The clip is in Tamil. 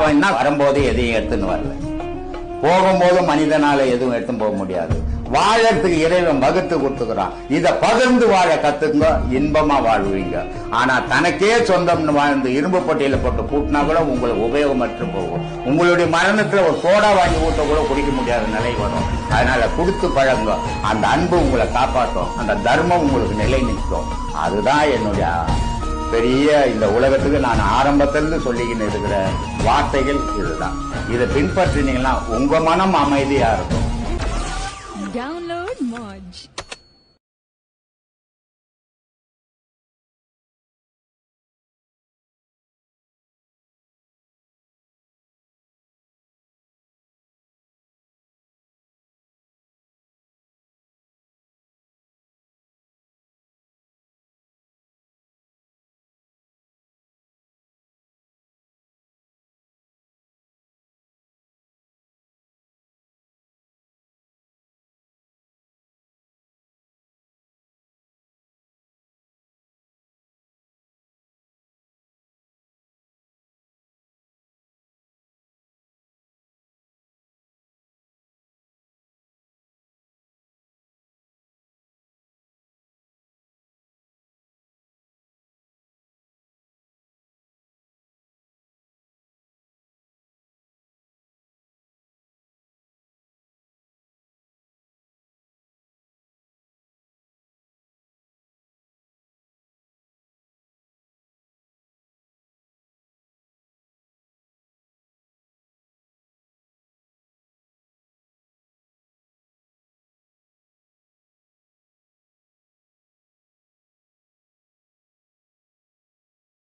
அப்ப என்ன வரும்போது எதையும் எடுத்துன்னு வரல, போகும்போது மனிதனால எதுவும் எடுத்து போக முடியாது. வாழறதுக்கு இறைவன் வகுத்து கொடுத்துக்கிறான். இத பகிர்ந்து வாழ கத்துங்க, இன்பமா வாழ்வீங்க. ஆனா தனக்கே சொந்தம்னு வாழ்ந்து இரும்பு பட்டியல போட்டு கூட்டினா கூட உங்களுக்கு உபயோகமற்று போகும். உங்களுடைய மரணத்துல ஒரு சோடா வாங்கி ஊட்ட கூட குடிக்க முடியாத நிலை வரும். அதனால கொடுத்து பழங்க. அந்த அன்பு உங்களை காப்பாற்றும், அந்த தர்மம் உங்களுக்கு நிலை நிற்கும். அதுதான் என்னுடைய பெரிய இந்த உலகத்துக்கு நான் ஆரம்பத்திலிருந்து சொல்லிக்கிட்டு இருக்கிற வார்த்தைகள் இதுதான். இதை பின்பற்றினீங்கன்னா உங்க மனம் அமைதியா இருக்கும். Download Moj.